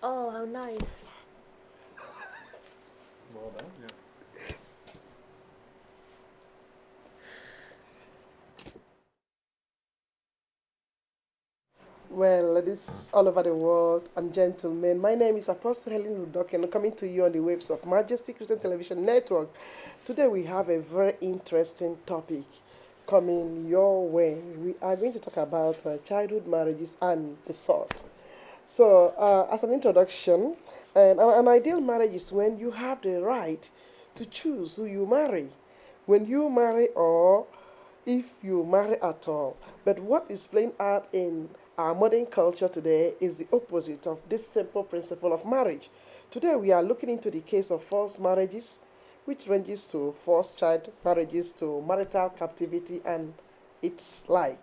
Oh, how nice. Well done. Yeah. Well, ladies all over the world and gentlemen, my name is Apostle Helen Rudoki and I'm coming to you on the waves of Majesty Christian Television Network. Today we have a very interesting topic coming your way. We are going to talk about childhood marriages and the sort. So, as an introduction, an ideal marriage is when you have the right to choose who you marry, when you marry, or if you marry at all. But what is playing out in our modern culture today is the opposite of this simple principle of marriage. Today, we are looking into the case of forced marriages, which ranges to forced child marriages to marital captivity and its like.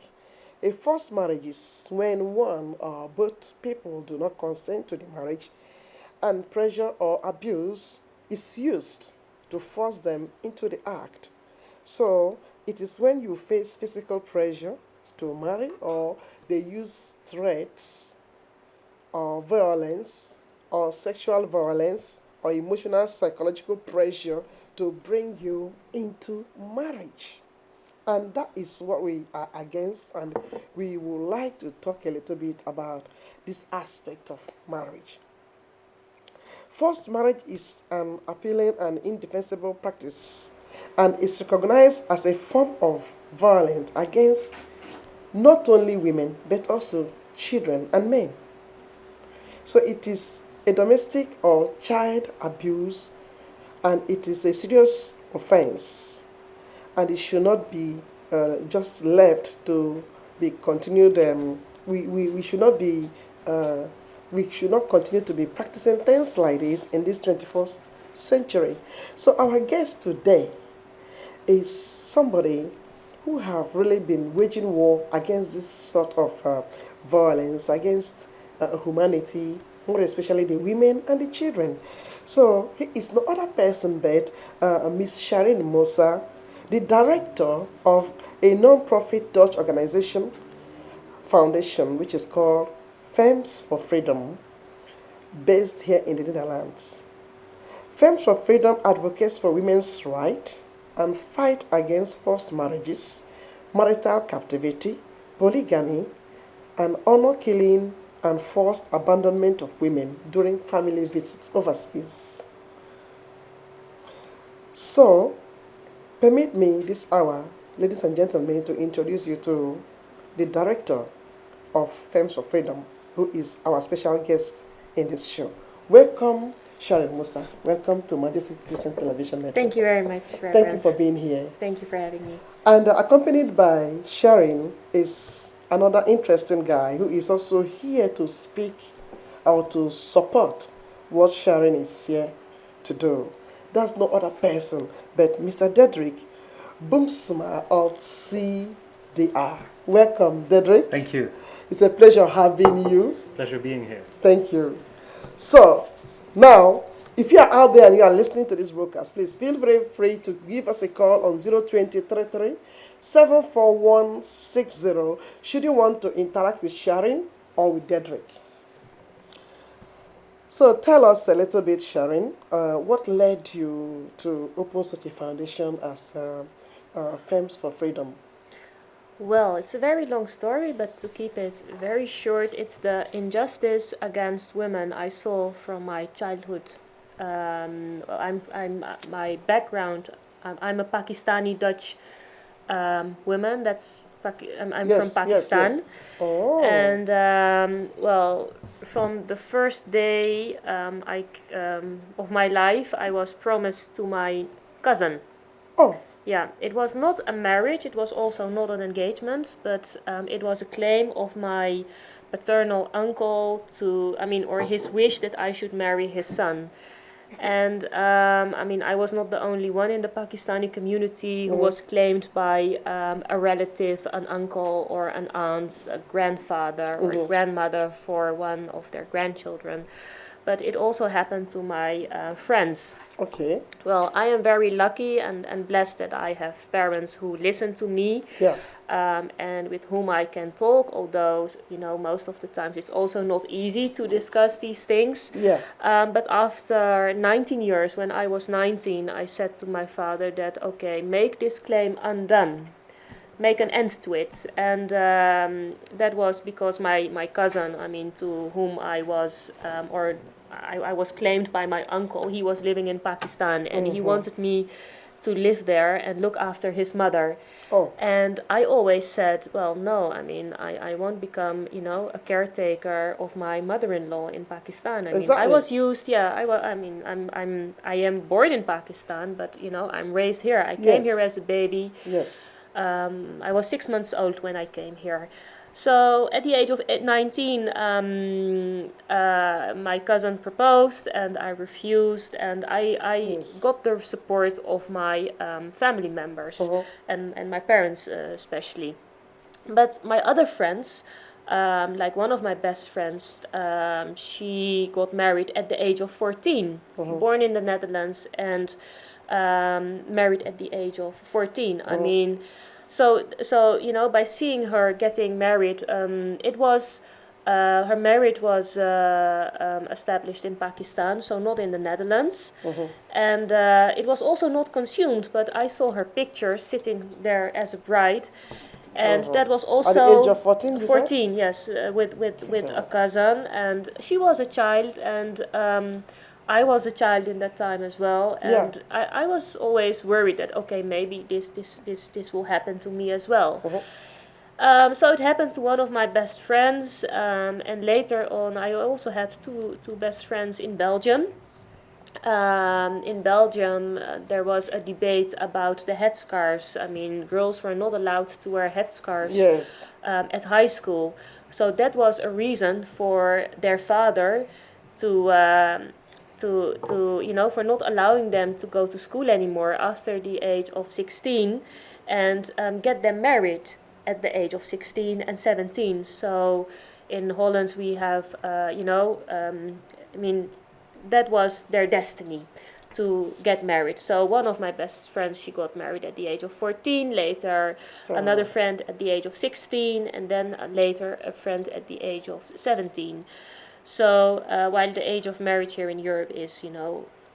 A forced marriage is when one or both people do not consent to the marriage and pressure or abuse is used to force them into the act. So it is when you face physical pressure to marry, or they use threats or violence or sexual violence or emotional psychological pressure to bring you into marriage. And that is what we are against, and we would like to talk a little bit about this aspect of marriage. Forced marriage is an appealing and indefensible practice and is recognized as a form of violence against not only women but also children and men. So it is a domestic or child abuse, and it is a serious offense, and it should not be just left to be continued. We should not be uh, we should not continue to be practicing things like this in this 21st century. So our guest today is somebody who have really been waging war against this sort of violence against humanity, more especially the women and the children. So he is no other person but Miss Sharon Mosa, the director of a non-profit Dutch organization foundation which is called Femmes for Freedom, based here in the Netherlands. Femmes for Freedom advocates for women's rights and fight against forced marriages, marital captivity, polygamy, and honor killing and forced abandonment of women during family visits overseas. So, permit me this hour, ladies and gentlemen, to introduce you to the director of Femmes for Freedom, who is our special guest in this show. Welcome, Sharon Musa. Welcome to Majesty Christian Television Network. Thank you very much, Thank you Reverend. for being here. Thank you for having me. And accompanied by Sharon is another interesting guy who is also here to speak or to support what Sharon is here to do. That's no other person but Mr. Dedrick Boomsma of CDR. Welcome, Dedrick. Thank you. It's a pleasure having you. Pleasure being here. Thank you. So, now, if you are out there and you are listening to this broadcast, please feel very free to give us a call on 02033 74160 should you want to interact with Sharon or with Dedrick. So tell us a little bit, Sharon, what led you to open such a foundation as Femmes for Freedom? Well, it's a very long story, but to keep it very short, it's the injustice against women I saw from my childhood. My background. I'm a Pakistani Dutch woman. I'm Yes, from yes, Pakistan. yes. Oh. And well, from the first day of my life, I was promised to my cousin. Oh. Yeah, it was not a marriage, it was also not an engagement, but it was a claim of my paternal uncle or his wish that I should marry his son. And I was not the only one in the Pakistani community who was claimed by a relative, an uncle or an aunt, a grandfather or a grandmother for one of their grandchildren. but it also happened to my friends. Okay. Well, I am very lucky and blessed that I have parents who listen to me, Yeah. and with whom I can talk, although, most of the times it's also not easy to discuss these things. Yeah. But after 19 years, when I was 19, I said to my father that, okay, make this claim undone. Make an end to it. And that was because my cousin, to whom I was, I was claimed by my uncle. He was living in Pakistan, and he wanted me to live there and look after his mother. Oh. And I always said, well, no, I won't become, a caretaker of my mother-in-law in Pakistan. I Exactly. was used, yeah, I am born in Pakistan, but, I'm raised here. I came here as a baby. Yes. I was 6 months old when I came here. So at the age of 19, my cousin proposed and I refused, and I got the support of my family members and my parents especially. But my other friends, like one of my best friends, she got married at the age of 14, born in the Netherlands, and married at the age of 14. So by seeing her getting married, it was her marriage was established in Pakistan, so not in the Netherlands, and it was also not consumed. But I saw her picture sitting there as a bride, and that was also at the age of 14. 14, yes, with a cousin, and she was a child, and I was a child in that time as well, and I was always worried that, okay, maybe this will happen to me as well. So it happened to one of my best friends, and later on I also had two best friends in Belgium. In Belgium, there was a debate about the headscarves. Girls were not allowed to wear headscarves at high school. So that was a reason for their father to for not allowing them to go to school anymore after the age of 16, and get them married at the age of 16 and 17. So in Holland we have, that was their destiny to get married. So one of my best friends, she got married at the age of 14, later another friend at the age of 16, and then later a friend at the age of 17. So while the age of marriage here in Europe is,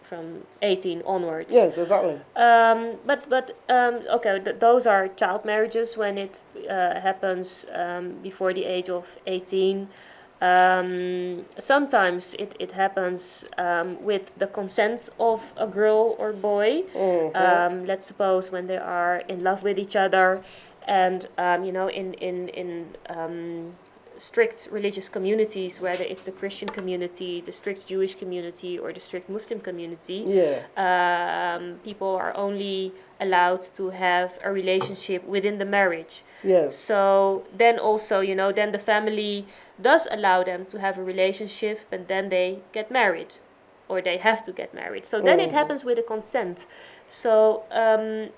from 18 onwards. Yes, exactly. Okay, those are child marriages when it happens before the age of 18. Sometimes it happens with the consent of a girl or boy. Let's suppose when they are in love with each other, and in strict religious communities, whether it's the Christian community, the strict Jewish community, or the strict Muslim community, people are only allowed to have a relationship within the marriage. Yes. So then also, then the family does allow them to have a relationship, but then they get married, or they have to get married. So then it happens with a consent. So,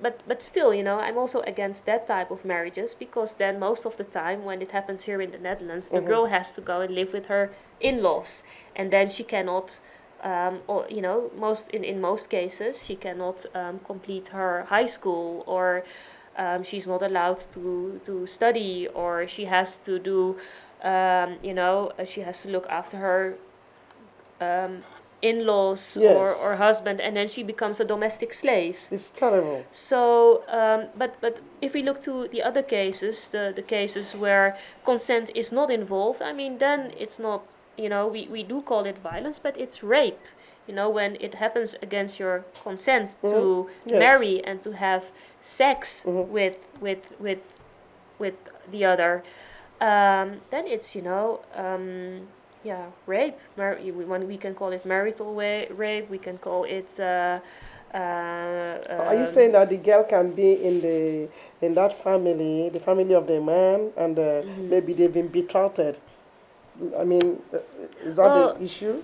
but still, I'm also against that type of marriages, because then most of the time when it happens here in the Netherlands, the girl has to go and live with her in-laws, and then she cannot, or in most cases, she cannot complete her high school, or she's not allowed to study, or she has to do, she has to look after her in-laws or husband, and then she becomes a domestic slave. It's terrible. So, but if we look to the other cases, the cases where consent is not involved, then it's not, we do call it violence, but it's rape. When it happens against your consent to marry and to have sex with the other, then it's, rape. We can call it marital rape. We can call it. Are you saying that the girl can be in that family, the family of the man, and maybe they've been betrothed? Is that the issue?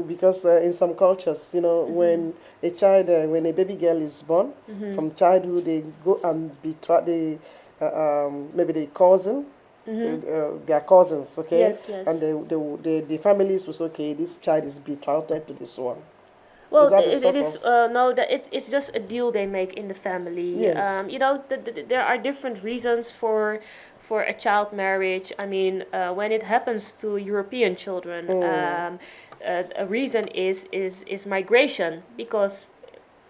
Because in some cultures, when a child, when a baby girl is born, from childhood they go and betroth maybe the cousin their cousins, okay, Yes, and yes. the families was okay. This child is betrothed to this one. Is Well, that the it sort is of no, that it's just a deal they make in the family. yes? You know, there are different reasons for a child marriage. I mean, when it happens to European children, a reason is migration, because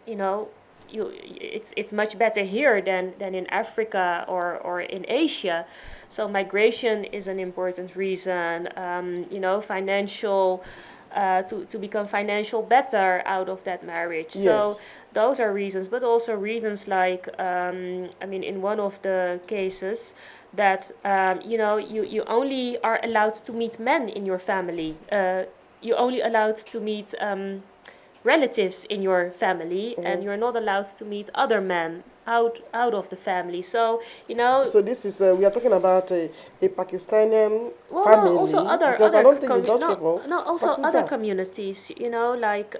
you know it's much better here than in Africa or in Asia. So migration is an important reason. You know, financial, to become financial better out of that marriage. So Yes. those are reasons, but also reasons like, I mean, in one of the cases, that you know, you only are allowed to meet men in your family. You only allowed to meet relatives in your family, and you're not allowed to meet other men out of the family. So you know, So this is we are talking about a Pakistani well, no, also family because I don't think the Dutch no, people no, also other Pakistan. communities. You know, like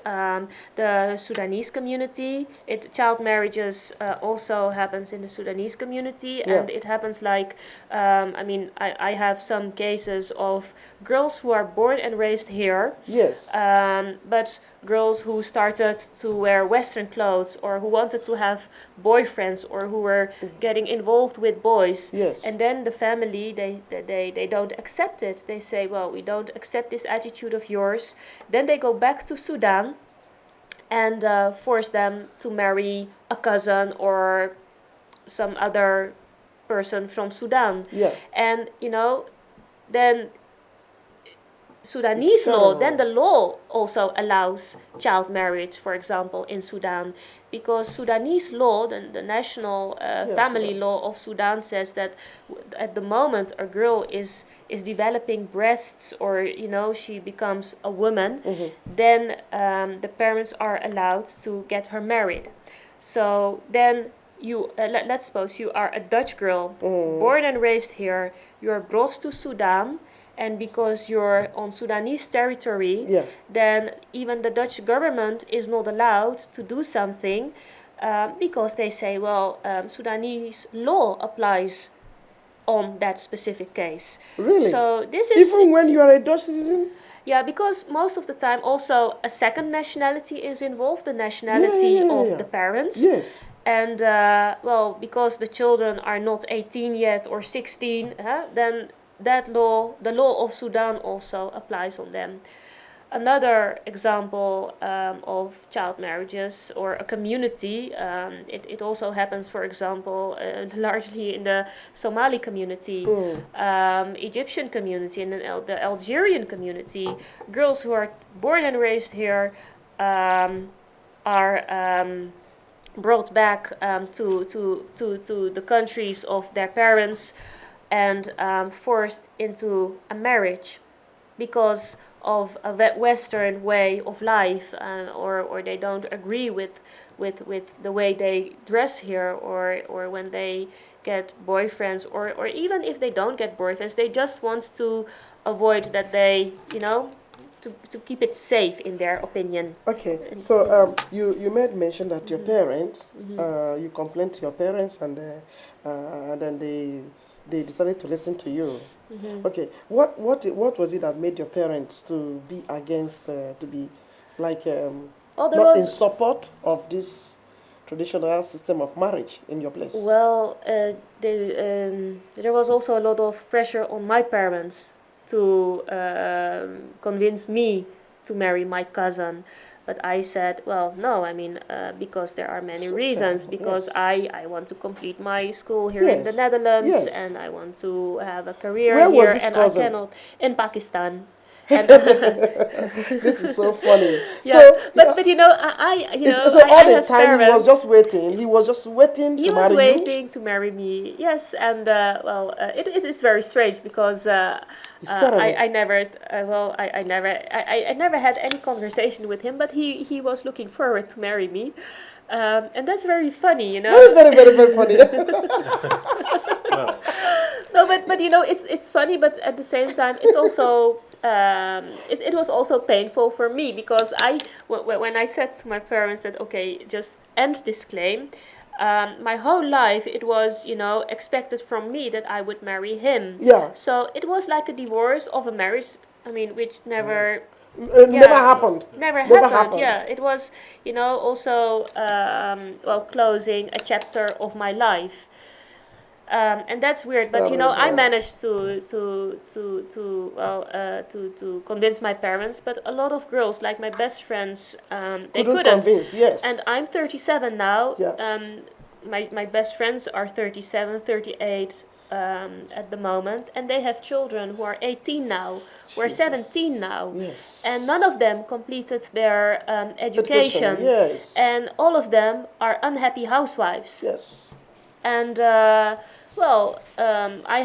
the Sudanese community. It child marriages also happens in the Sudanese community, Yeah. and it happens like, I mean, I have some cases of girls who are born and raised here, Yes. but girls who started to wear Western clothes, or who wanted to have boyfriends, or who were getting involved with boys, Yes. and then the family, they don't accept it. They say, well, we don't accept this attitude of yours. Then they go back to Sudan and force them to marry a cousin or some other person from Sudan. Yeah. And you know, then It's Sudanese law, then terrible. the law also allows child marriage, for example, in Sudan, because Sudanese law, the national Yeah, family Sudan. law of Sudan, says that at the moment a girl is developing breasts, or you know, she becomes a woman, then the parents are allowed to get her married. So then you let's suppose you are a Dutch girl, born and raised here. You are brought to Sudan, and because you're on Sudanese territory, Yeah. then even the Dutch government is not allowed to do something, because they say, well, Sudanese law applies on that specific case. Really? So this is, Even when you are a Dutch citizen? yeah, because most of the time also a second nationality is involved, the Yeah, yeah, nationality yeah, yeah, of yeah. the parents. Yes. And well, because the children are not 18 yet or 16, then that law, the law of Sudan, also applies on them. Another example of child marriages or a community, it also happens, for example, largely in the Somali community, Egyptian community, and the Algerian community. Girls who are born and raised here are brought back to the countries of their parents, and forced into a marriage because of a Western way of life, or they don't agree with the way they dress here, or when they get boyfriends, or even if they don't get boyfriends, they just want to avoid that they, you know, to keep it safe in their opinion. Okay, And, so yeah. you made mention that your parents, Hmm. you complained to your parents, and then they decided to listen to you. Hmm. Okay, what was it that made your parents to be against, to be like Well, there not in was support of this traditional system of marriage in your place? Well, there was also a lot of pressure on my parents to convince me to marry my cousin. But I said, well, no, I mean, because there are many So reasons. terrible. Because Yes, I want to complete my school here in the yes, Netherlands, yes. and I want to have a career Where was here, this and I cousin? cannot in Pakistan. And This is so funny. yeah, So but you know, so all I the have time he was just parents. waiting. He was just waiting He to was marry you. waiting to marry me, yes, and well, it is very strange because It's terrible. I never, well, I never had any conversation with him, but he was looking forward to marry me, and that's very funny, you Very, know. very, very, very funny. Well, No, but you know, it's funny, but at the same time, it's also it was also painful for me, because when I said to my parents that, okay, just end this claim, my whole life it was, expected from me that I would marry him. Yeah. So it was like a divorce of a marriage, I mean, which never, Never yeah, happened. never Never happened. happened. Yeah, it was, also, closing a chapter of my life. And that's weird, but I Terrible. managed to convince my parents. But a lot of girls, like my best friends, they Couldn't couldn't. convince, yes. And I'm 37 now. Yeah. My best friends are 37, 38 at the moment, and they have children who are 18 now, who are Jesus. 17 now, Yes. and none of them completed their education, yes. and all of them are unhappy housewives. Yes. And I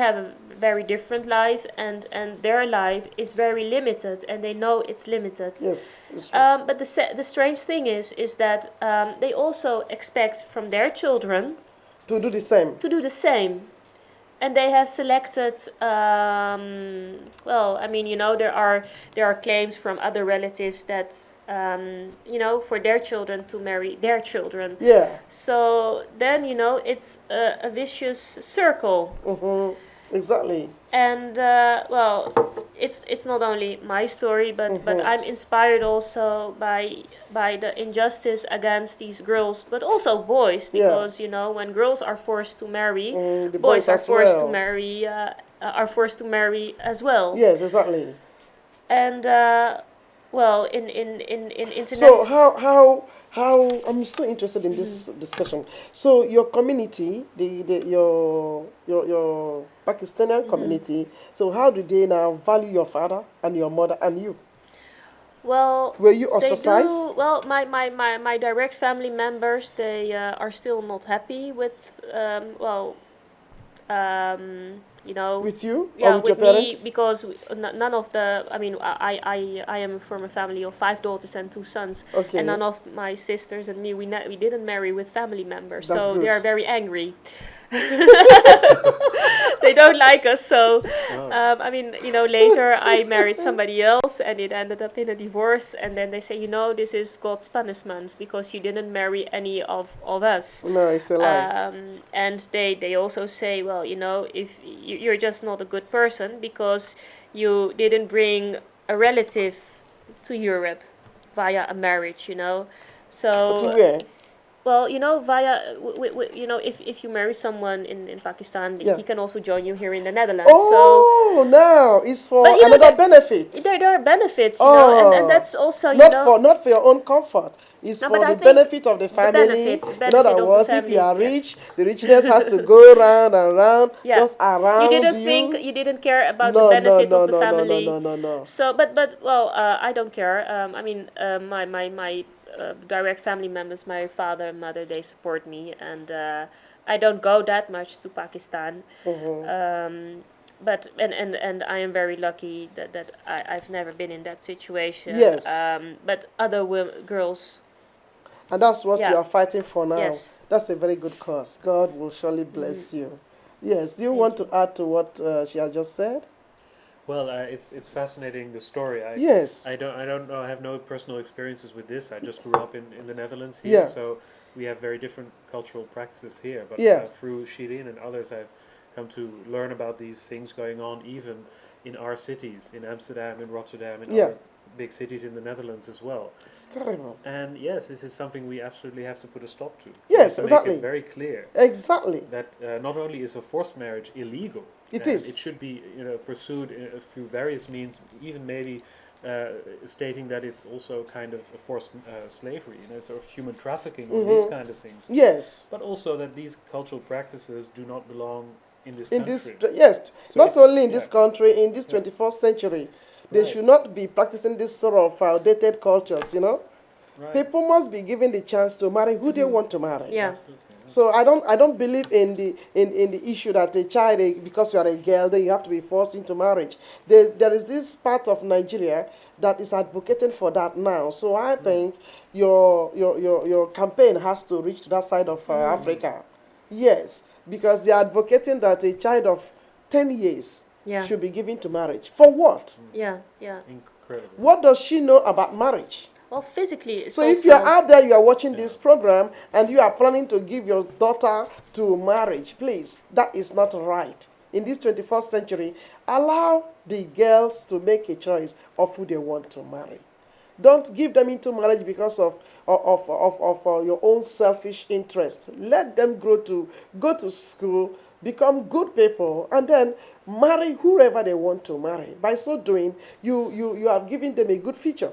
have a very different life, and their life is very limited, and they know it's limited. Yes. It's true. But the strange thing is that they also expect from their children To do the same. to do the same. And they have selected. There are claims from other relatives that for their children to marry their children. Yeah. So then it's a vicious circle. Mm-hmm. Exactly. And it's not only my story, but I'm inspired also by the injustice against these girls, but also boys, because when girls are forced to marry, The boys are as forced well. to marry as well. Yes, exactly. And in internet. So how I'm so interested in this discussion. So your community, your Pakistani community. So how do they now value your father and your mother and you? Well, Were you they do. ostracized? Well, my direct family members, they are still not happy with With you or yeah, with your with me, parents? because none of the, I mean, I am from a family of 5 daughters and 2 sons, Okay. and none of my sisters and me, we didn't marry with family members, That's so good. they are very angry. They don't like us, so later I married somebody else, and it ended up in a divorce, and then they say, this is God's punishment because you didn't marry any of us. No, it's a lie. And they also say, well, if you're just not a good person because you didn't bring a relative to Europe via a marriage, so To where? well, via if you marry someone in Pakistan, Yeah. he can also join you here in the Netherlands. Oh, now it's for But, another benefit. There are benefits, and that's also Not for your own comfort. It's No, for but I the think benefit of the family. the In benefit other of the words, if you family, are yes. rich, the richness has to go round and round, Yeah. just around You didn't care about No, the benefit no, of the no, no, family. no. So, I don't care. My direct family members, my father and mother, they support me, and I don't go that much to Pakistan. But and I am very lucky that I've never been in that situation. Yes. But other girls. And that's what Yeah. you are fighting for now. Yes. That's a very good cause. God will surely bless you. Yes. Do you want to add to what she has just said? Well, it's fascinating, the story. Yes. I don't know. I have no personal experiences with this. I just grew up in the Netherlands here, Yeah. so we have very different cultural practices here. But Yeah. through Shirin and others, I've come to learn about these things going on even in our cities, in Amsterdam, in Rotterdam, in Yeah. other big cities in the Netherlands as well. It's terrible. And yes, this is something we absolutely have to put a stop to. Yes, We have to exactly. Make it very clear Exactly. that not only is a forced marriage illegal, It and is. it should be pursued through various means, even maybe stating that it's also kind of a forced slavery, sort of human trafficking or these kind of things. Yes. But also that these cultural practices do not belong in this In country. this, yes, So not if- only in this yeah. country, in this 21st century, they Right. should not be practicing this sort of outdated cultures. Right. People must be given the chance to marry who they want to marry. Yeah. Absolutely, yeah. So I don't believe in the issue that a child, because you are a girl, then you have to be forced into marriage. There is this part of Nigeria that is advocating for that now. So I think your campaign has to reach to that side of Africa. Yes, because they are advocating that a child of 10 years Yeah. should be given to marriage. For what? Yeah. Incredible. What does she know about marriage? Well, physically, it's So if you're also out there, you are watching this program, and you are planning to give your daughter to marriage, please, that is not right. In this 21st century, allow the girls to make a choice of who they want to marry. Don't give them into marriage because of your own selfish interest. Let them go to school, become good people, and then marry whoever they want to marry. By so doing, you have given them a good future.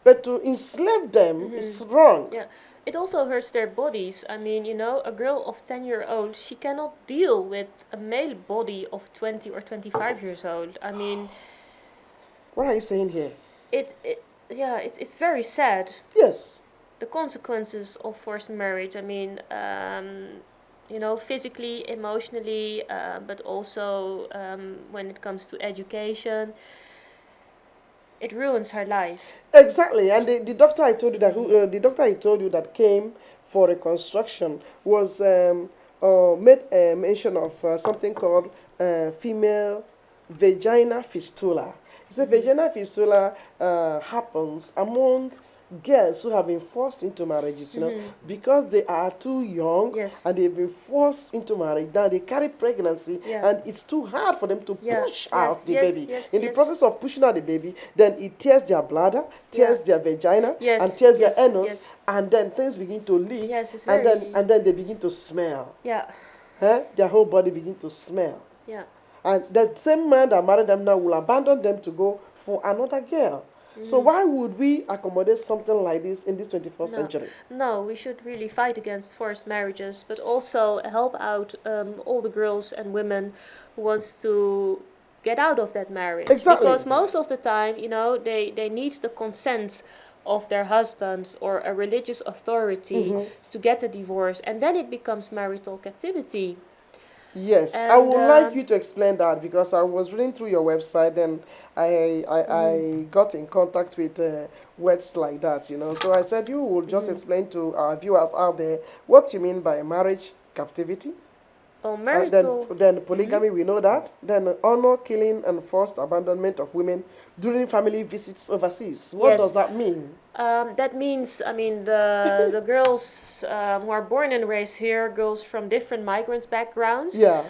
But to enslave them is wrong. yeah. It also hurts their bodies. I mean, a girl of 10-year-old, she cannot deal with a male body of 20 or 25 years old. I mean, What are you saying here? it's very sad. Yes. The consequences of forced marriage. I mean, physically, emotionally, but also when it comes to education, it ruins her life. Exactly. And the doctor I told you that the doctor I told you that came for reconstruction was made mention of something called female vagina fistula. He said vagina fistula happens among girls who have been forced into marriages, because they are too young Yes. and they've been forced into marriage. Now they carry pregnancy, Yeah. and it's too hard for them to Yeah. push Yes, out the yes, baby. yes, In the yes. process of pushing out the baby, then it tears their bladder, tears their vagina, Yes, and tears yes, their anus, yes. and then things begin to leak, Yes, it's and very- then they begin to smell. Yeah, Their whole body begin to smell. yeah. And the same man that married them now will abandon them to go for another girl. So why would we accommodate something like this in this 21st century? No, we should really fight against forced marriages, but also help out all the girls and women who wants to get out of that marriage. Exactly. Because most of the time, they need the consent of their husband or a religious authority to get a divorce, and then it becomes marital captivity. Yes, I And, would like you to explain that, because I was reading through your website and I got in contact with words like that, So I said you will just explain to our viewers out there what you mean by marriage captivity. Oh, And marital. then polygamy, we know that. Then honor killing and forced abandonment of women during family visits overseas. What Yes. does that mean? That means, I mean, the girls who are born and raised here, girls from different migrant backgrounds. Yeah.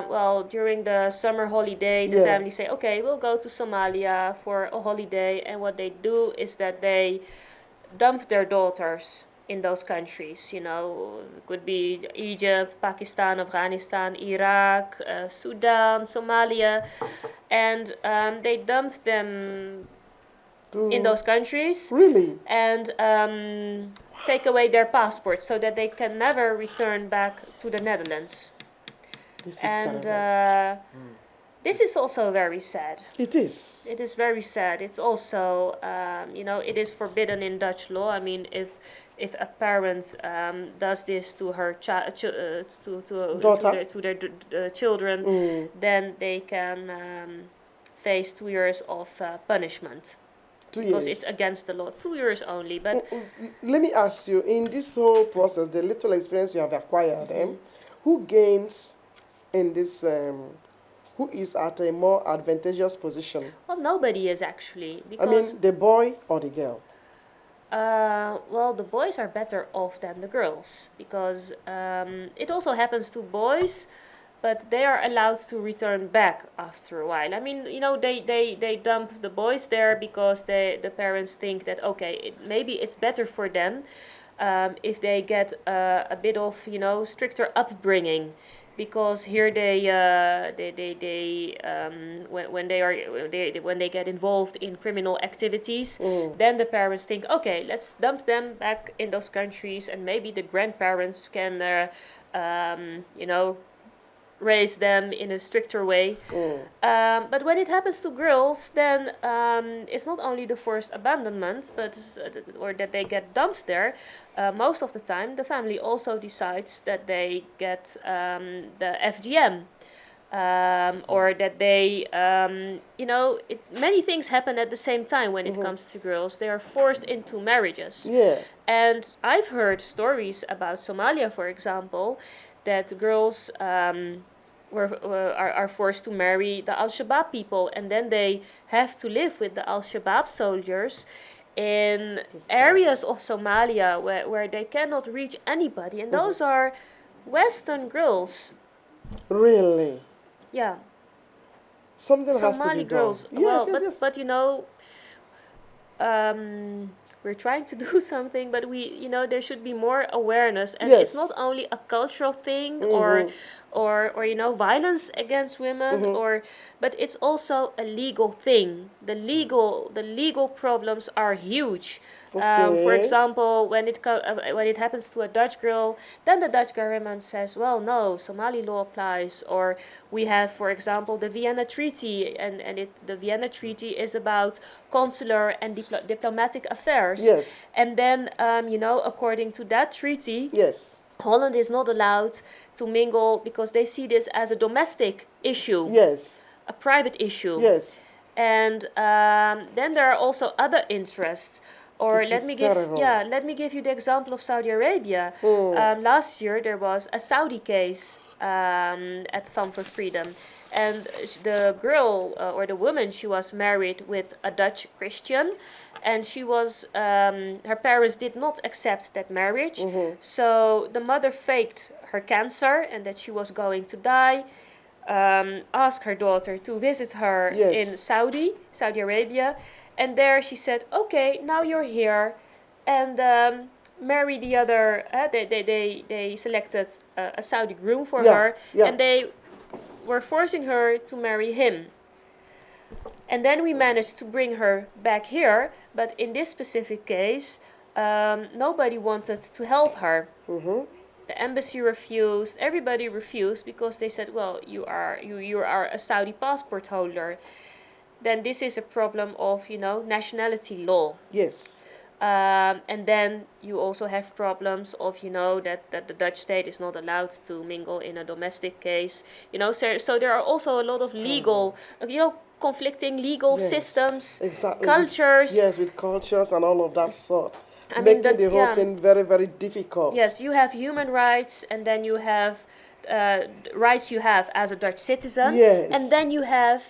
Well, during the summer holiday, the Yeah. family say, okay, we'll go to Somalia for a holiday. And what they do is that they dump their daughters in those countries. It could be Egypt, Pakistan, Afghanistan, Iraq, Sudan, Somalia. And they dump them in those countries. Really? And take away their passports so that they can never return back to the Netherlands. This is And terrible. this is also very sad. It is. It is very sad. It's also, it is forbidden in Dutch law. I mean, if a parent does this to her Daughter. to their children, then they can face 2 years of punishment. 2 Because years. it's against the law. 2 years only, but Let me ask you, in this whole process, the little experience you have acquired, who gains in this, who is at a more advantageous position? well, nobody is actually, I because mean, the boy or the girl? well, the boys are better off than the girls, because it also happens to boys, but they are allowed to return back after a while. I mean, they dump the boys there because the parents think that, okay, maybe it's better for them if they get a bit of, stricter upbringing. Because here when they get involved in criminal activities, then the parents think, okay, let's dump them back in those countries, and maybe the grandparents can, raise them in a stricter way. But when it happens to girls, then it's not only the forced abandonment, but or that they get dumped there. Most of the time, the family also decides that they get the FGM. Or that they, many things happen at the same time when it comes to girls. They are forced into marriages. Yeah. And I've heard stories about Somalia, for example, that girls are forced to marry the Al-Shabaab people, and then they have to live with the Al-Shabaab soldiers in This areas of Somalia where they cannot reach anybody, and those are Western girls. Really? Yeah, Something has to Somali be done. girls. Yes, Well, yes, yes. but you know, we're trying to do something, but there should be more awareness, and it's not Yes. only a cultural thing Mm-hmm. or violence against women, but it's also a legal thing. The legal problems are huge. For Okay. example, when it happens to a Dutch girl, then the Dutch government says, well, no, Somali law applies. Or we have, for example, the Vienna Treaty, and the Vienna Treaty is about consular and diplomatic affairs. Yes. And then, according to that treaty, Yes. Holland is not allowed to mingle because they see this as a domestic issue, Yes. a private issue. Yes. And then there are also other interests. Or It is terrible. let me give you the example of Saudi Arabia. Last year there was a Saudi case at Fun for Freedom, and the girl or the woman, she was married with a Dutch Christian, and she was her parents did not accept that marriage, so the mother faked her cancer and that she was going to die. Asked her daughter to visit her in Yes. Saudi Arabia, and there she said, "Okay, now you're here, and marry the other." They selected a Saudi groom for Yeah, her, yeah. and they were forcing her to marry him. And then we managed to bring her back here, but in this specific case, nobody wanted to help her. The embassy refused. Everybody refused because they said, "Well, you are a Saudi passport holder." Then this is a problem of nationality law. Yes. And then you also have problems of that the Dutch state is not allowed to mingle in a domestic case. So there are also a lot of legal, conflicting legal Yes. systems, Exactly. cultures. Yes, with cultures and all of that sort. I mean, Making the whole yeah. thing very, very difficult. Yes, you have human rights, and then you have rights you have as a Dutch citizen, Yes. and then you have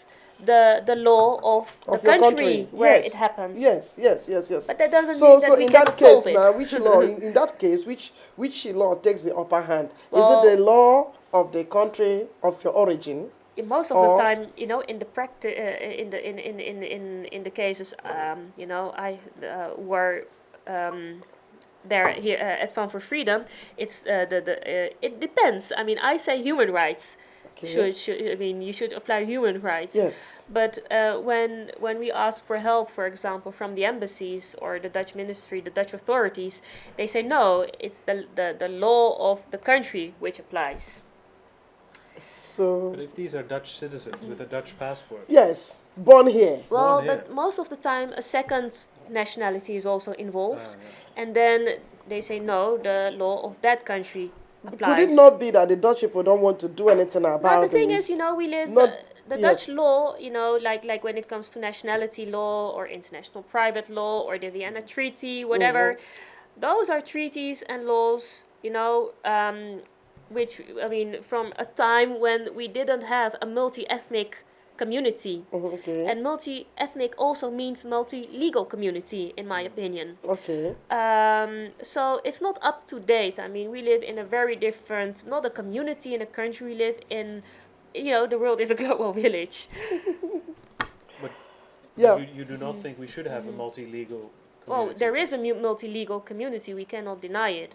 the law of the Of your country where yes. it happens. Yes, yes, yes, yes. But that doesn't So, mean that so we in cannot that case solve it. now, which law? In that case, which law takes the upper hand? Well, Is it the law of the country of your origin? Most of or the time, in the practice, in the cases, I were there here at Fun for Freedom. It's it depends. I mean, I say human rights. Okay. You should apply human rights. Yes. But when we ask for help, for example, from the embassies or the Dutch ministry, the Dutch authorities, they say no, it's the law of the country which applies. So But if these are Dutch citizens with a Dutch passport, yes, born here. Well, Born here. but most of the time a second nationality is also involved, yeah. and then they say no, the law of that country applies. Could it not be that the Dutch people don't want to do anything about No, the thing this? is, we live Not- the yes. Dutch law, like when it comes to nationality law or international private law or the Vienna Treaty, whatever, those are treaties and laws, which, from a time when we didn't have a multi-ethnic community. Okay. And multi-ethnic also means multi-legal community, in my opinion. Okay. So it's not up to date. I mean, we live in a very different, not a community in a country, we live in, the world is a global village. But Yeah. you do not think we should have a multi-legal community? Well, there is a multi-legal community, we cannot deny it.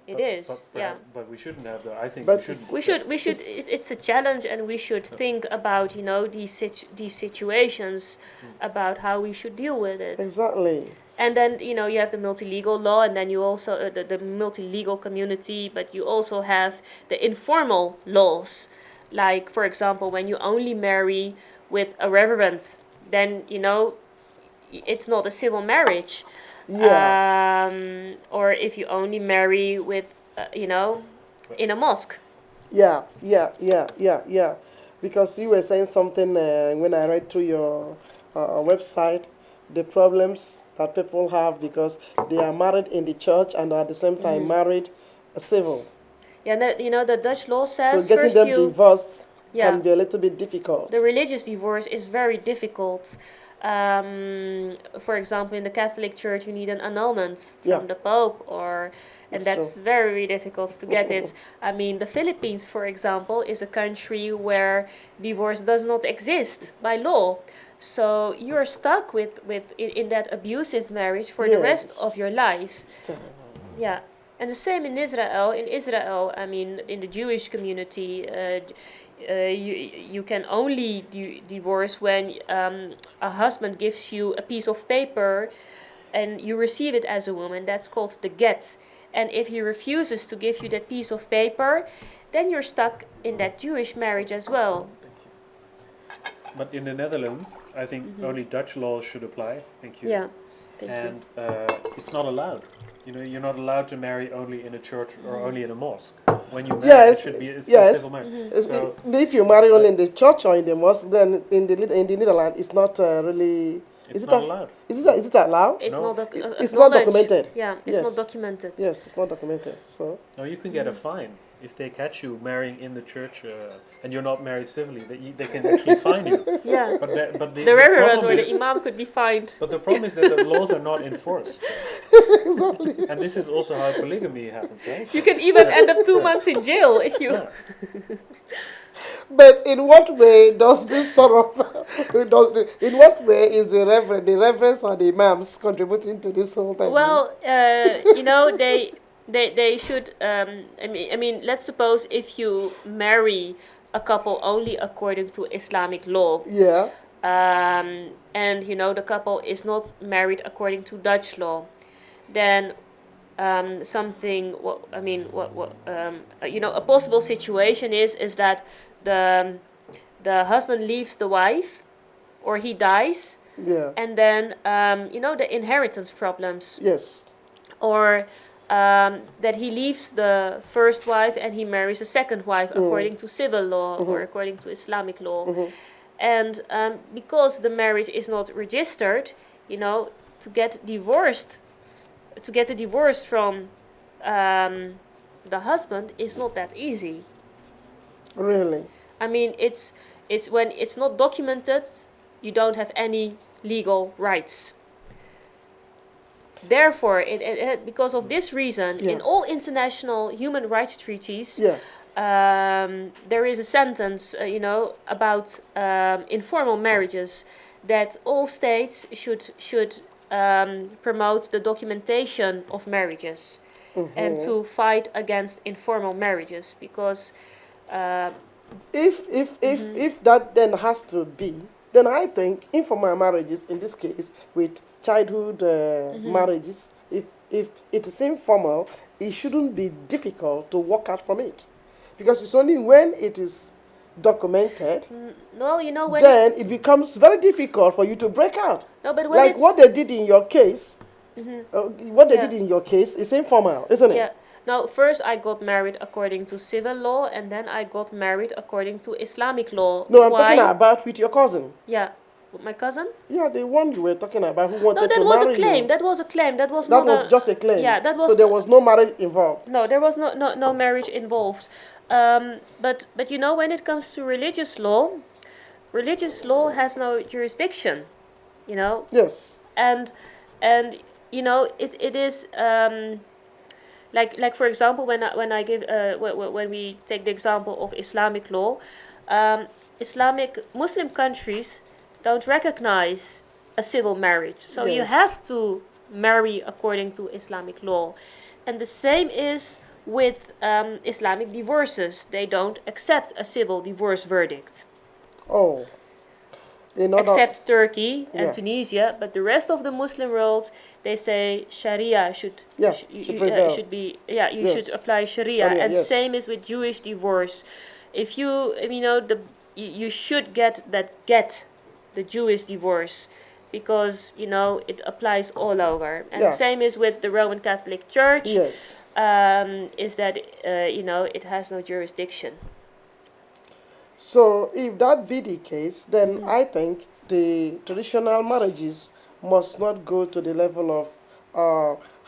It is, yeah. But we shouldn't have that. I think But we should. We should. It's a challenge, and we should think about these situations, about how we should deal with it. Exactly. And then you have the multi-legal law, and then you also the multi-legal community, but you also have the informal laws, like for example when you only marry with a reverend, then it's not a civil marriage. Yeah. Or if you only marry with, in a mosque. Yeah. Because you were saying something when I read through your website, the problems that people have because they are married in the church and at the same time married civil. Yeah, the Dutch law says So getting first them divorced Yeah. can be a little bit difficult. the religious divorce is very difficult. For example, in the Catholic Church, you need an annulment Yeah. from the Pope, or and It's that's true. very difficult to get it. I mean, the Philippines, for example, is a country where divorce does not exist by law. So you're stuck in that abusive marriage for the rest of Yes. your life. It's terrible. Yeah, and the same in Israel. In Israel, I mean, in the Jewish community, you can only divorce when a husband gives you a piece of paper, and you receive it as a woman. That's called the get. And if he refuses to give you that piece of paper, then you're stuck in that Jewish marriage as well. But in the Netherlands, I think only Dutch law should apply. Thank you. Yeah, thank you. And it's not allowed. You know, you're not allowed to marry only in a church or only in a mosque. When you marry, Yes, it should be it's a yes. civil marriage. If, So if you marry only in the church or in the mosque, then in the Netherlands, it's not really. it's not allowed. Is it allowed? It's No. not It's not acknowledged. documented. Yeah, it's Yes. not documented. Yes, it's not documented. So No, you can get a fine if they catch you marrying in the church and you're not married civilly. They can actually fine you. Yeah. But the The reverend problem or the is, imam could be fined. but the problem is that the laws are not enforced. exactly. And this is also how polygamy happens, right? You can even end up 2 months in jail if you. Yeah. But in what way does this sort of in what way is the reverends or the imams contributing to this whole thing? Well, they should. I mean, let's suppose if you marry a couple only according to Islamic law, Yeah. and the couple is not married according to Dutch law, then something. A possible situation is that the husband leaves the wife, or he dies, Yeah. and then the inheritance problems, Yes. or that he leaves the first wife and he marries a second wife according to civil law or according to Islamic law. And because the marriage is not registered, to get a divorce from the husband is not that easy. Really. I mean, it's when it's not documented, you don't have any legal rights. Therefore, because of this reason, Yeah. in all international human rights treaties, Yeah. there is a sentence, about informal marriages, that all states should promote the documentation of marriages and to fight against informal marriages, because If that then has to be, then I think informal marriages in this case with childhood marriages, if it is informal, it shouldn't be difficult to walk out from it, because it's only when it is documented no, when then it becomes very difficult for you to break out. no, but when Like it's what they did in your case, what they Yeah. did in your case is informal, isn't it? yeah. Now, first I got married according to civil law, and then I got married according to Islamic law. No, I'm Why? talking about with your cousin. Yeah, with my cousin. Yeah, the one you were talking about who No, wanted that to was marry a claim. you. That was a claim. That was That not was just a claim. Yeah, that was. So there was no marriage involved. No, there was no marriage involved. But when it comes to religious law has no jurisdiction. Yes. And it is like for example, when we take the example of Islamic law, Islamic Muslim countries don't recognize a civil marriage, so you Yes. have to marry according to Islamic law. And the same is with Islamic divorces. They don't accept a civil divorce verdict, Oh. except Turkey and Yeah. Tunisia. But the rest of the Muslim world, they say Sharia should prevail. should be you Yes. should apply Sharia. Sharia, And yes. same is with Jewish divorce. If you should get the Jewish divorce, because it applies all over. And Yeah. the same is with the Roman Catholic Church. Yes. Is that it has no jurisdiction. So if that be the case, then I think the traditional marriages must not go to the level of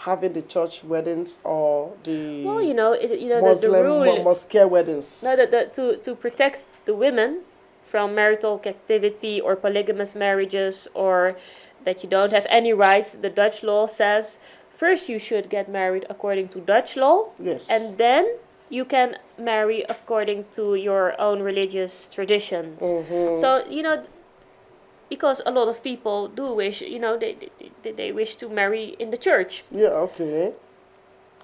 having the church weddings or the Well, the Muslim rule. mosque weddings. No, to protect the women from marital captivity or polygamous marriages, or that you don't have any rights, the Dutch law says first you should get married according to Dutch law, Yes. and then you can marry according to your own religious traditions. So, because a lot of people do wish, they wish to marry in the church. Yeah, okay.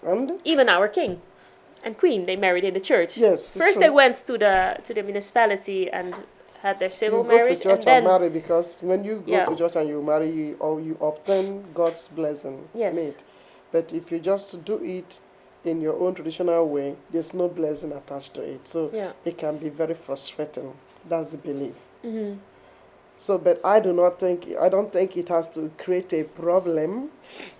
And? Even our king and queen, they married in the church. Yes, it's First true. they went to the municipality and had their civil You go marriage, to church and then marry, because when you go Yeah. to church and you marry, or you obtain God's blessing Yes. in it. But if you just do it in your own traditional way, there's no blessing attached to it. So Yeah. it can be very frustrating. That's the belief. Mm-hmm. So, but I don't think it has to create a problem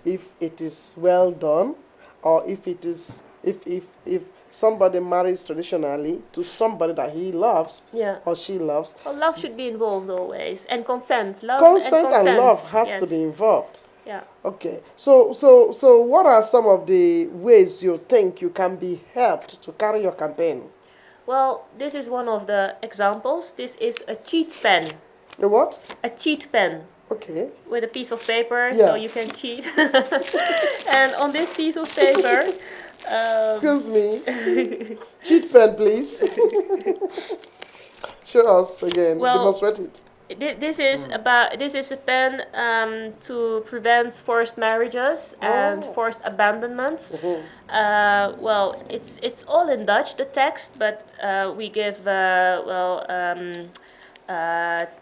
if it is well done, or if it is, if somebody marries traditionally to somebody that he loves Yeah. or she loves. Well, love should be involved always, and consent. Consent and love has to Yes. be involved. Yeah. Okay. So what are some of the ways you think you can be helped to carry your campaign? Well, this is one of the examples. This is a cheat pen. The what? A cheat pen. Okay. With a piece of paper, Yeah. so you can cheat. And on this piece of paper, Excuse me. Cheat pen, please. Show us again. Well, Demonstrate it. This is a pen to prevent forced marriages and forced abandonment. Well, it's all in Dutch, the text, but we give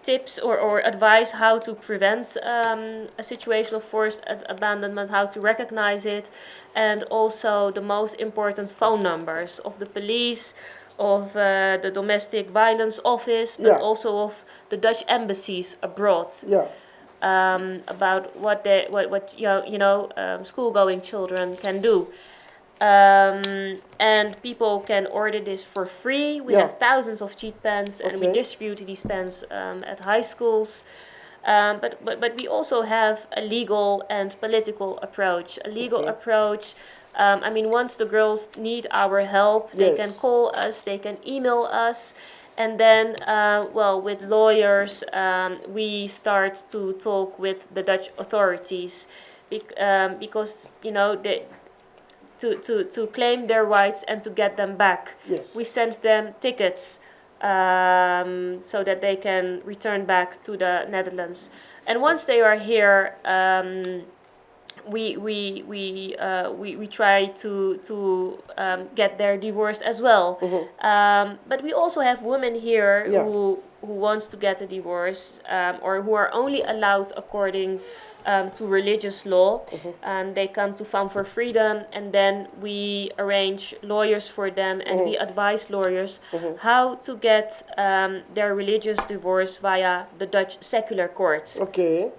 tips or advice how to prevent a situation of forced abandonment, how to recognize it, and also the most important phone numbers of the police, of the domestic violence office, but Yeah. also of the Dutch embassies abroad. Yeah. About what school-going children can do. And people can order this for free. We Yeah. have thousands of cheat pens, and we Okay. distribute these pens at high schools. But we also have a legal and political approach. A legal Okay. approach. Once the girls need our help, they Yes. can call us, they can email us, and then, with lawyers, we start to talk with the Dutch authorities, because to claim their rights and to get them back. Yes. We send them tickets so that they can return back to the Netherlands. And once they are here, we try to get their divorce as well. But we also have women here Yeah. who wants to get a divorce, or who are only allowed according to religious law, and they come to Farm for Freedom, and then we arrange lawyers for them, and we advise lawyers how to get their religious divorce via the Dutch secular court. Okay.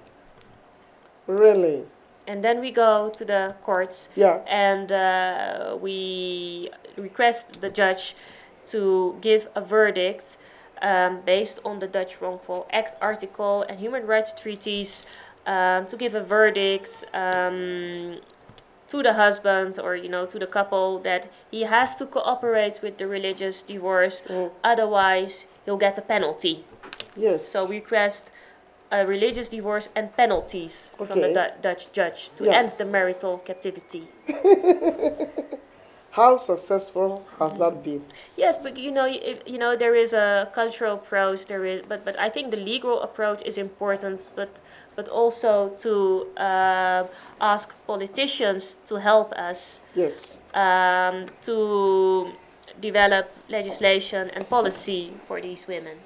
Really? And then we go to the courts, Yeah. and we request the judge to give a verdict based on the Dutch Wrongful Act article and human rights treaties, to give a verdict to the husband, or to the couple, that he has to cooperate with the religious divorce, otherwise he'll get a penalty. Yes. So we request a religious divorce and penalties from the Okay. Dutch judge to Yeah. end the marital captivity. How successful has that been? Yes, but there is a cultural approach. But I think the legal approach is important. But also to ask politicians to help us Yes. to develop legislation and policy for these women.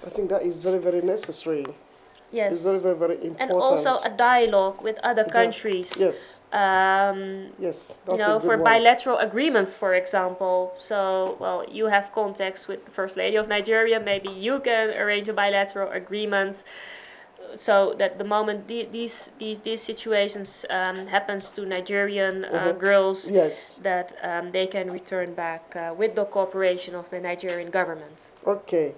I think that is very, very necessary. Yes. It's very, very, very important. And also a dialogue with other countries. Yes. Yes. That's a good For one. bilateral agreements, for example. So, you have contacts with the First Lady of Nigeria. Maybe you can arrange a bilateral agreement, so that the moment these situations happens to Nigerian girls, Yes. that they can return back with the cooperation of the Nigerian government. Okay.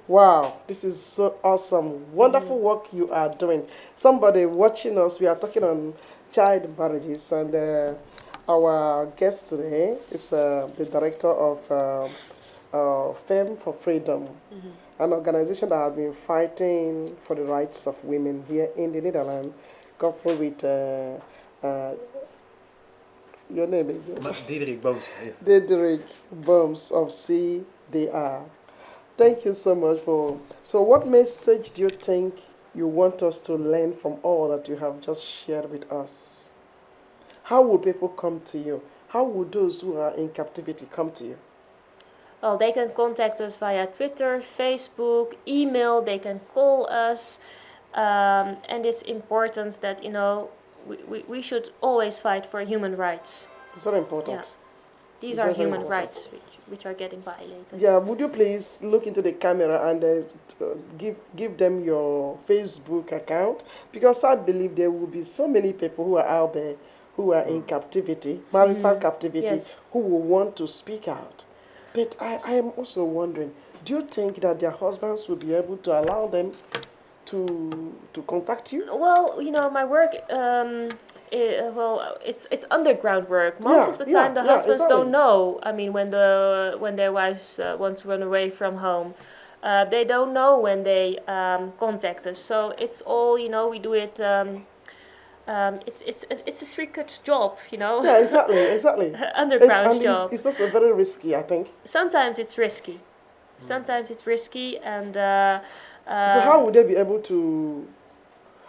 Wow, this is so awesome. Wonderful work you are doing. Somebody watching us, we are talking on child marriages, and our guest today is the director of Femme for Freedom. an organization that has been fighting for the rights of women here in the Netherlands, coupled with your name again? Diederik Booms, yes. Diederik Booms of CDR. Thank you so much for. So, what message do you think you want us to learn from all that you have just shared with us? How would people come to you? How would those who are in captivity come to you? Well, they can contact us via Twitter, Facebook, email, they can call us. And it's important that, we should always fight for human rights. It's very important. Yeah. These It's are very, very human important. rights which are getting violated. Yeah, would you please look into the camera and give them your Facebook account? Because I believe there will be so many people who are out there who are in captivity, marital captivity, Yes. who will want to speak out. But I am also wondering, do you think that their husbands will be able to allow them to contact you? Well, my work, it's underground work. Most of the time, the husbands exactly. don't know. I mean, when their wives want to run away from home, they don't know when they contact us. So it's all, we do it. It's a secret job, Yeah, exactly. underground And job. it's also very risky, I think. Sometimes it's risky. Sometimes it's risky, and So how would they be able to?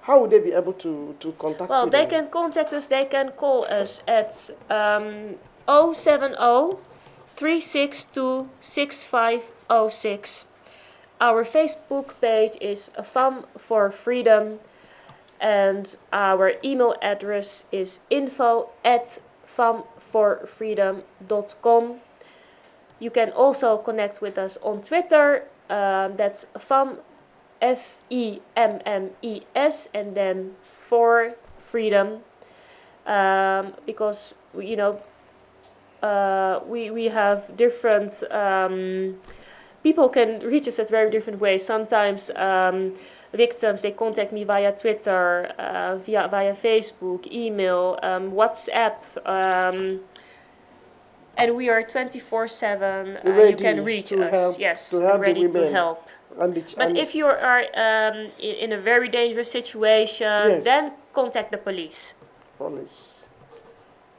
How would they be able to contact you? well, they then? can contact us. They can call us at 070 362 6506. Our Facebook page is Femme for Freedom, and our email address is info@femmeforfreedom.com. You can also connect with us on Twitter. That's Femme, FEMMES, and then for freedom. Because we have different people can reach us at very different ways. Sometimes victims, they contact me via Twitter, via Facebook, email, WhatsApp, and we are 24/7. You can reach us. Help, yes, to help ready the women to help. But If you are in a very dangerous situation, Yes. then contact the police. Police.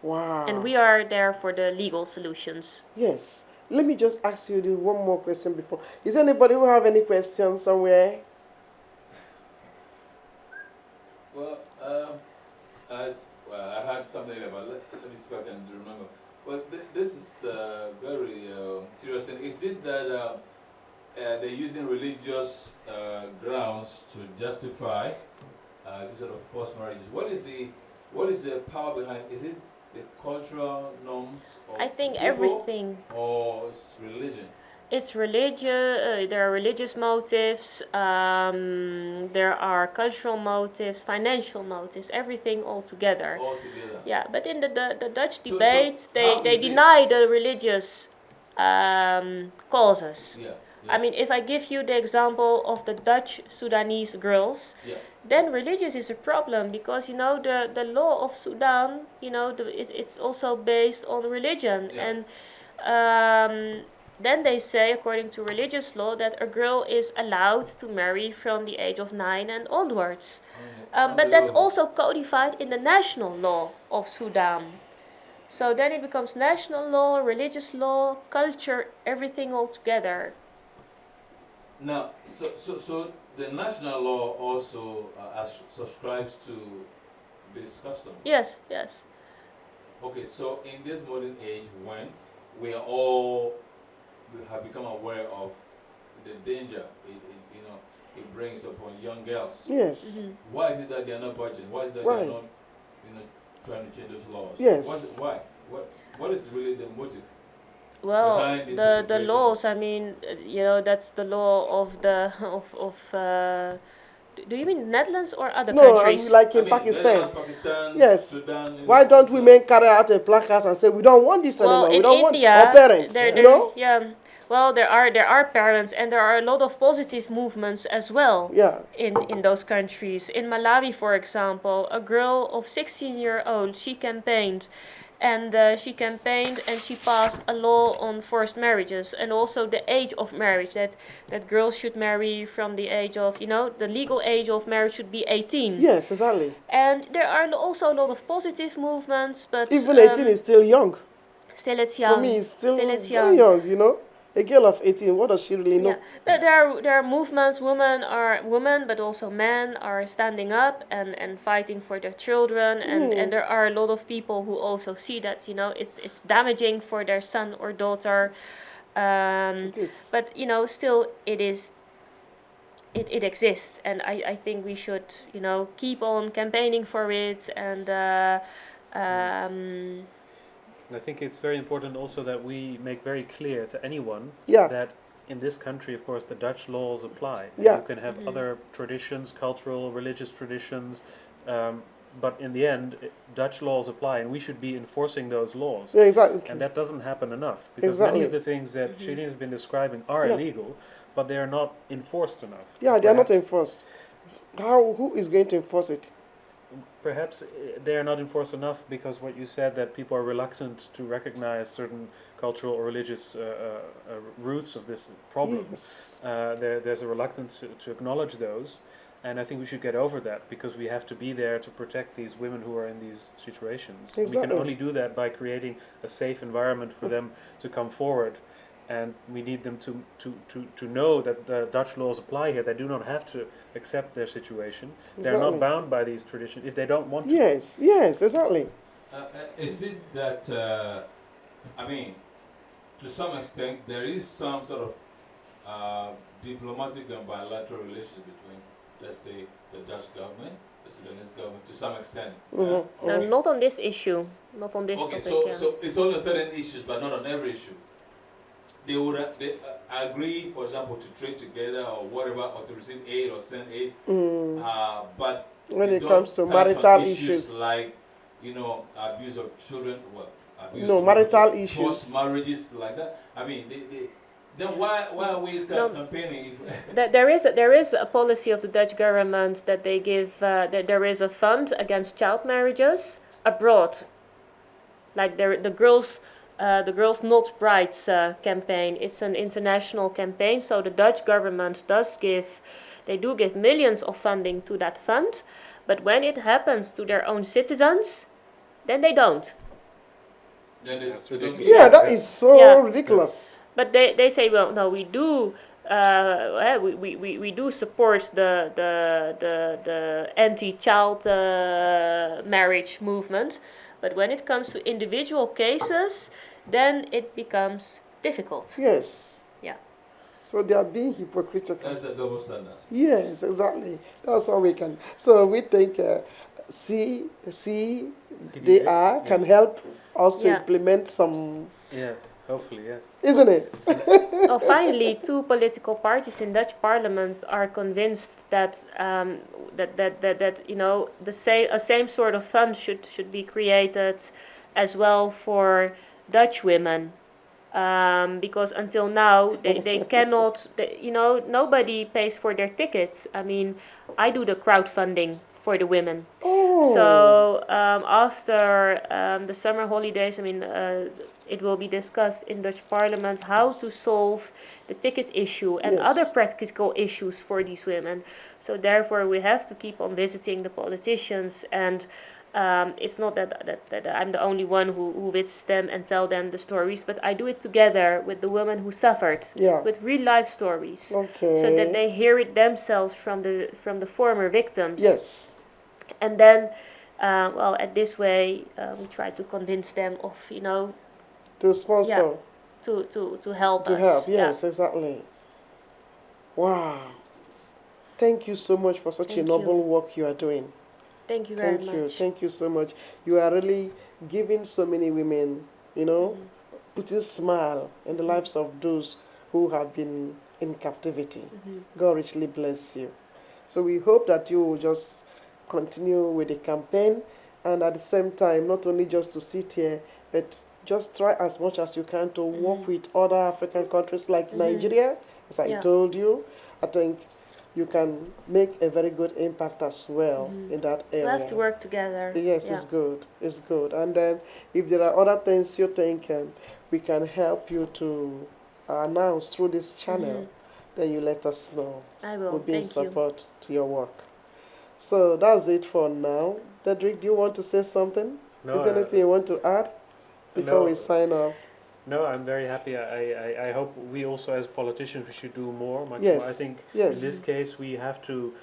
Wow. And we are there for the legal solutions. Yes. Let me just ask you one more question before. Is anybody who have any questions somewhere? Well, I heard something about. Let me see if I can remember. Well, this is very serious. And is it that they're using religious grounds to justify this sort of forced marriages? What is the power behind? Is it the cultural norms of I think people, everything. or it's religion? It's religious. There are religious motives. There are cultural motives, financial motives. Everything all together. All together. Yeah, but in the Dutch So debates, how they is it- deny the religious causes. Yeah. I mean, if I give you the example of the Dutch Sudanese girls, Yeah. then religious is a problem, because the law of Sudan, it's also based on religion. Yeah. And then they say, according to religious law, that a girl is allowed to marry from the age of 9 and onwards. But that's also codified in the national law of Sudan. So then it becomes national law, religious law, culture, everything all together. Now, so the national law also subscribes to this custom. Yes. Okay, so in this modern age, when we have become aware of the danger it brings upon young girls, Yes. why is it that they are not budging? Why is it that Why? they are not trying to change those laws? Yes. Why? What is really the motive? Well, Behind this the perpetration. laws. I mean, that's the law of the Do you mean Netherlands or other No, countries? like in I mean, Pakistan. Netherlands, Pakistan, Yes. Sudan. Why don't women carry out a placard and say we don't want this Well, anymore? We in don't India, want our parents. yeah. Well, there are parents, and there are a lot of positive movements as well. Yeah. In those countries. In Malawi, for example, a girl of 16-year-old, she campaigned, And she campaigned and she passed a law on forced marriages and also the age of marriage, that girls should marry from the age of, the legal age of marriage should be 18. Yes, exactly. And there are also a lot of positive movements, but Even 18 is still young. still it's young. For me, it's still it's very young, you know. A girl of 18, what does she really know? Yeah, but there are movements. Women, but also men are standing up and fighting for their children, and there are a lot of people who also see that it's damaging for their son or daughter. It is. But still it exists, and I think we should keep on campaigning for it and. And I think it's very important also that we make very clear to anyone Yeah. that in this country, of course, the Dutch laws apply. Yeah. You can have other traditions, cultural, religious traditions, but in the end, Dutch laws apply, and we should be enforcing those laws. Yeah, exactly. And that doesn't happen enough, because Exactly. many of the things that Shireen has been describing are illegal, but they are not enforced enough. Yeah, they are not Perhaps- enforced. Who is going to enforce it? Perhaps they are not enforced enough because what you said, that people are reluctant to recognize certain cultural or religious roots of this problem. Yes. There's a reluctance to acknowledge those, and I think we should get over that, because we have to be there to protect these women who are in these situations. And we Exactly. can only do that by creating a safe environment for them to come forward, and we need them to know that the Dutch laws apply here. They do not have to accept their situation. They're Exactly. not bound by these traditions if they don't want to. Yes, yes, exactly. Is it that, to some extent, there is some sort of diplomatic and bilateral relations between, let's say, the Dutch government, the Sudanese government, to some extent? Mhm. No, not on this issue, not on this Okay, topic. so it's only certain issues, but not on every issue. They would agree, for example, to trade together or whatever, or to receive aid or send aid, but When they it don't comes to touch on marital issues. like, abuse of children, abuse No, of marital forced issues. marriages like that. Then why are we No. campaigning? There is a policy of the Dutch government that they give. That there is a fund against child marriages abroad. Like the girls not brides campaign. It's an international campaign. So the Dutch government do give millions of funding to that fund, but when it happens to their own citizens, then they don't. Then That's they don't ridiculous. Yeah, that is so Yeah. ridiculous. But they say, well, no, we do. We do support the anti-child marriage movement, but when it comes to individual cases, then it becomes difficult. Yes. Yeah. So they are being hypocritical. That's a double standard. Yes, exactly. That's all we can. So we think CDR can help us to Yeah. implement some, Yes, hopefully, yes. isn't it? Oh, finally, two political parties in Dutch Parliament are convinced that a same sort of fund should be created as well for Dutch women. Because until now they cannot, nobody pays for their tickets. I mean, I do the crowdfunding for the women. Oh. So after the summer holidays, it will be discussed in Dutch Parliament how to solve the ticket issue and Yes. other practical issues for these women. So therefore, we have to keep on visiting the politicians, and it's not that I'm the only one who visits them and tell them the stories, but I do it together with the women who suffered, Yeah. with real life stories, Okay. so that they hear it themselves from the former victims. Yes. And then, at this way, we try to convince them of, To sponsor. to help To us. help. Yeah. Yes, exactly. Wow. Thank you so much for such Thank a noble you. work you are doing. Thank you very Thank much. you. Thank you so much. You are really giving so many women, putting smile in the lives of those who have been in captivity. God richly bless you. So we hope that you will just continue with the campaign, and at the same time, not only just to sit here, but just try as much as you can to work with other African countries like Nigeria, as I Yeah. told you. I think you can make a very good impact as well in that We area. have to work together. Yes, Yeah. it's good. It's good. And then if there are other things you think we can help you to announce through this channel, then you let us know. I will. We'll be in Thank you. support to your work. So that's it for now. Dedrick, do you want to say something? No, Is there anything you want to add before no. we sign off? No, I'm very happy. I hope we also, as politicians, we should do more, much Yes. more. I think Yes. in this case we have to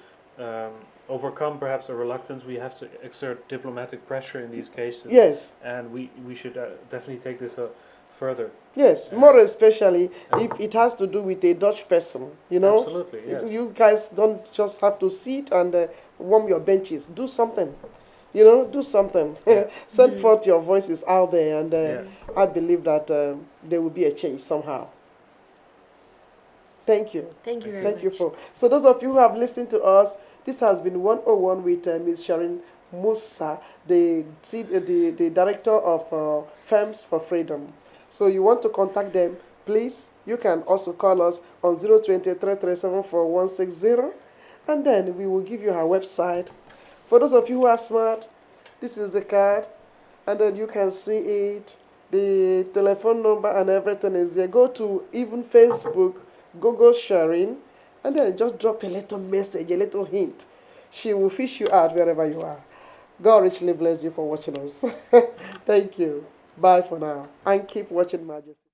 overcome perhaps a reluctance. We have to exert diplomatic pressure in these cases. Yes. And we should definitely take this further. Yes, more especially if it has to do with a Dutch person, you know. Absolutely, yes. You guys don't just have to sit and warm your benches. Do something, you know. Do something. Yeah. Send forth your voices out there, and Yeah. I believe that there will be a change somehow. Thank you. Thank you very Thank much. you for. So those of you who have listened to us, this has been 101 with Ms. Sharon Musa, the director of Firms for Freedom. So you want to contact them, please, you can also call us on 020-337-4160, and then we will give you our website. For those of you who are smart, this is the card, and then you can see it, the telephone number and everything is there. Go to even Facebook, Google Sharon, and then just drop a little message, a little hint. She will fish you out wherever you are. God richly bless you for watching us. Thank you. Bye for now. And keep watching Majesty.